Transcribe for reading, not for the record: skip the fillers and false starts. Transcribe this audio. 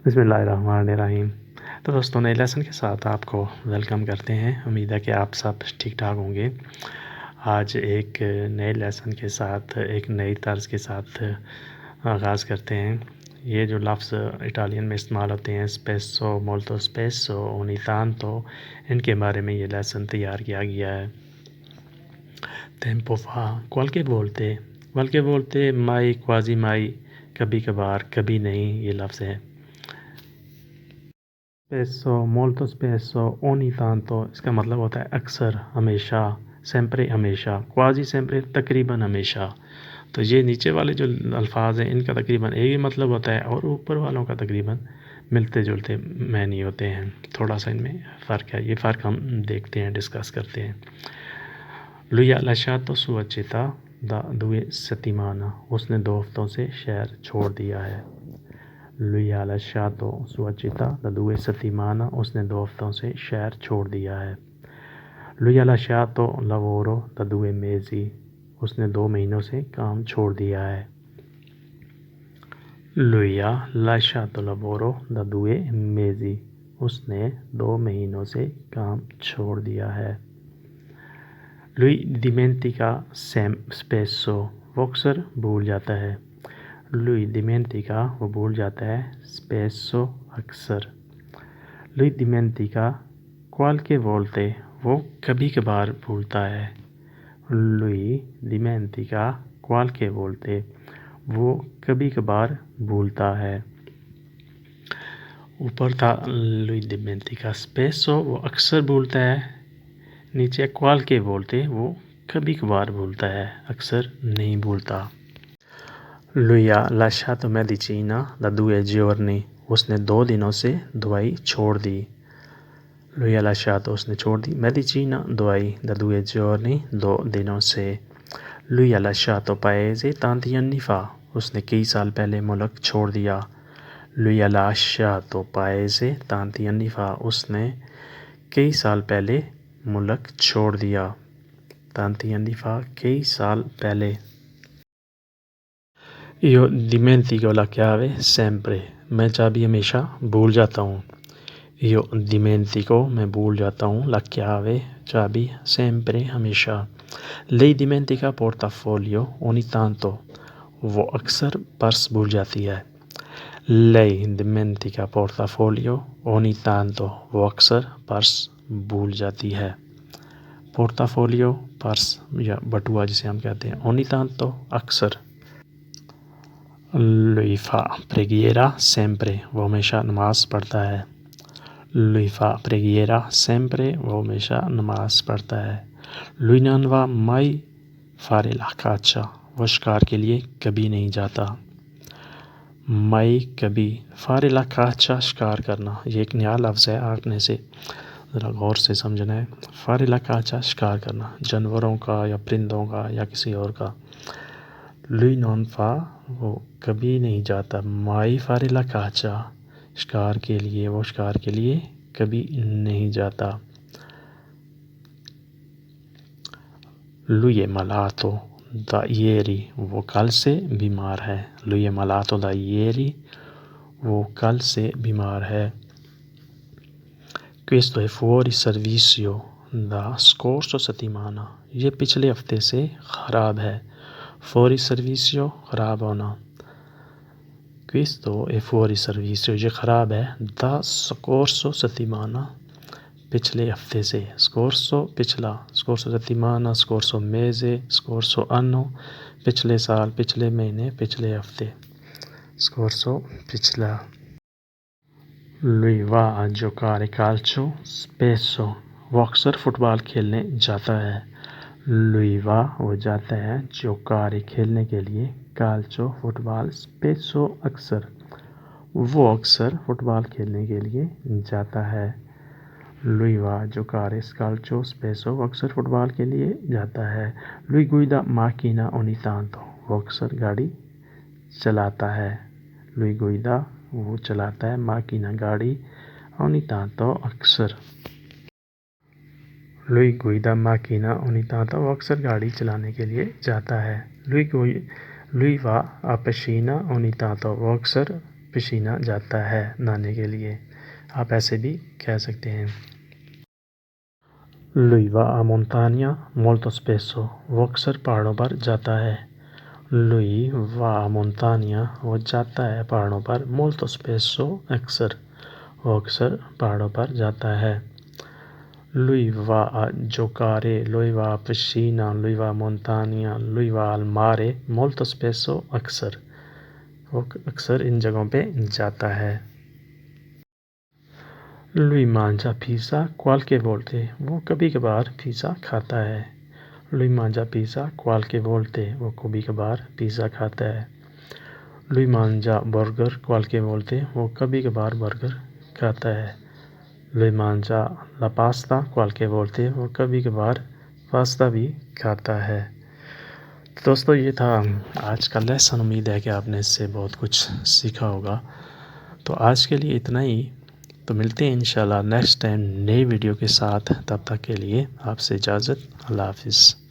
بسم اللہ الرحمن الرحیم۔ تو دوستوں، نئے لیسن کے ساتھ آپ کو ویلکم کرتے ہیں۔ امید ہے کہ آپ سب ٹھیک ٹھاک ہوں گے۔ آج ایک نئے لیسن کے ساتھ، ایک نئی طرز کے ساتھ آغاز کرتے ہیں۔ یہ جو لفظ اٹالین میں استعمال ہوتے ہیں، اسپیسو، مولتو اسپیسو، اونی تانتو، ان کے بارے میں یہ لیسن تیار کیا گیا ہے۔ ٹیمپو فا، qualche volte mai quasi mai، کبھی کبھار، کبھی نہیں، یہ لفظ ہے۔ اسپیسو، مولتو اسپیسو، اونی تانتو، اس کا مطلب ہوتا ہے اکثر، ہمیشہ، سیمپرے ہمیشہ، کوازی سیمپرے تقریباً ہمیشہ۔ تو یہ نیچے والے جو الفاظ ہیں ان کا تقریباً ایک ہی مطلب ہوتا ہے، اور اوپر والوں کا تقریباً ملتے جلتے معنی ہوتے ہیں۔ تھوڑا سا ان میں فرق ہے، یہ فرق ہم دیکھتے ہیں، ڈسکس کرتے ہیں۔ Lui ha lasciato sua città da 2 settimane، اس نے 2 ہفتوں سے شہر چھوڑ دیا ہے۔ Lui ha lasciato sua città da 2 settimane، اس نے 2 ہفتوں سے شہر چھوڑ دیا ہے۔ Lui ha lasciato lavoro da 2 mesi، اس نے 2 مہینوں سے کام چھوڑ دیا ہے۔ Lui ha lasciato lavoro da 2 mesi، اس نے 2 مہینوں سے کام چھوڑ دیا ہے۔ Lui dimentica spesso، وہ اکثر بھول جاتا ہے۔ Lui dimentica، وہ بھول جاتا ہے، spesso، اکثر۔ Lui dimentica qualche volte، وہ کبھی کبھار بھولتا ہے۔ Lui dimentica qualche volte، وہ کبھی کبھار بھولتا ہے۔ اوپر تھا Lui dimentica spesso، وہ اکثر بھولتا ہے۔ نیچے qualche volte، وہ کبھی کبھار بھولتا ہے، اکثر نہیں بھولتا۔ Lui ha lasciato medicina da 2 giorni، اس نے 2 دنوں سے دوائی چھوڑ دی۔ Lui ha lasciato، اس نے چھوڑ دی، medicina، دوائی، da 2 giorni، 2 دنوں سے۔ Lui ha lasciato paese tanti anni fa، اس نے کئی سال پہلے ملک چھوڑ دیا۔ Lui ha lasciato paese tanti anni fa، اس نے کئی سال پہلے ملک چھوڑ دیا۔ tanti anni fa، کئی سال پہلے۔ Io dimentico la chiave sempre، میں چابی ہمیشہ بھول جاتا ہوں۔ Io dimentico، میں بھول جاتا ہوں، la chiave، چابی، sempre، ہمیشہ۔ Lei dimentica portafoglio ogni tanto، وہ اکثر پرس بھول جاتی ہے۔ Lei dimentica portafoglio ogni tanto، وہ اکثر پرس بھول جاتی ہے۔ پورٹافولیو، پرس یا بٹوا جسے ہم کہتے ہیں، ogni tanto، اکثر۔ Lui fa preghiera sempre، وہ ہمیشہ نماز پڑھتا ہے۔ Lui fa preghiera sempre، وہ ہمیشہ نماز پڑھتا ہے۔ Lui non va mai fare la caccia، وہ شکار کے لیے کبھی نہیں جاتا۔ mai، کبھی، fare la caccia، شکار کرنا، یہ ایک نیا لفظ ہے، آپ نے سے ذرا غور سے سمجھنا ہے۔ fare la caccia، شکار کرنا، جانوروں کا یا پرندوں کا یا کسی اور کا۔ Lui non fa، وہ کبھی نہیں جاتا، mai fare la caccia، شکار کے لیے، وہ شکار کے لیے کبھی نہیں جاتا۔ Lui è malato da ieri، وہ کل سے بیمار ہے۔ Lui è malato da ieri، وہ کل سے بیمار ہے۔ Questo è fuori servizio da scorso settimana، یہ پچھلے ہفتے سے خراب ہے۔ fuori servizio، خراب ہونا۔ Questo è fuori servizio، یہ خراب ہے، da scorso settimana، پچھلے ہفتے سے۔ scorso، پچھلا، scorso settimana، scorso mese، scorso anno، پچھلے سال، پچھلے مہینے، پچھلے ہفتے۔ scorso، پچھلا۔ Lui va a giocare calcio spesso، وہ اکثر فٹ بال کھیلنے جاتا ہے۔ Lui va، وہ جاتا ہے، giocare، کھیلنے کے لیے، calcio، فٹ بال، spesso، اکثر، وہ اکثر فٹ بال کھیلنے کے لیے جاتا ہے۔ Lui va a giocare calcio spesso، وہ اکثر فٹ بال کے لیے جاتا ہے۔ Lui guida macchina ogni tanto، وہ اکثر گاڑی چلاتا ہے۔ Lui guida، وہ چلاتا ہے، macchina، گاڑی، ogni tanto، اکثر۔ Lui guida macchina ogni tanto، وہ اکثر گاڑی چلانے کے لیے جاتا ہے۔ Lui va a piscina ogni tanto، وہ اکثر پسینہ جاتا ہے نہانے کے لیے. آپ ایسے بھی کہہ سکتے ہیں. Lui va a montagna molto spesso. وہ اکثر پہاڑوں پر جاتا ہے. Lui va a montagna وہ جاتا ہے پہاڑوں پر. Molto spesso اکثر. وہ اکثر پہاڑوں پر جاتا ہے. Lui va a giocare, lui va a piscina, lui va a montagna, lui va al mare molto spesso اکثر. وہ اکثر ان جگہوں پہ جاتا ہے. Lui mangia pizza qualche volte. وہ کبھی کبھار پیزا کھاتا ہے. Lui mangia pizza qualche volte. وہ کبھی کبھار پیزا کھاتا ہے. Lui mangia burger qualche volte. وہ کبھی کبھار برگر کھاتا ہے. Lui mangia la pasta qualche volte. وہ کبھی کبھار پاستا بھی کھاتا ہے. دوستو یہ تھا آج کا لیسن. امید ہے کہ آپ نے اس سے بہت کچھ سیکھا ہوگا. تو آج کے لیے اتنا ہی. تو ملتے ہیں انشاءاللہ نیکسٹ ٹائم نئی ویڈیو کے ساتھ. تب تک کے لیے آپ سے اجازت. اللہ حافظ.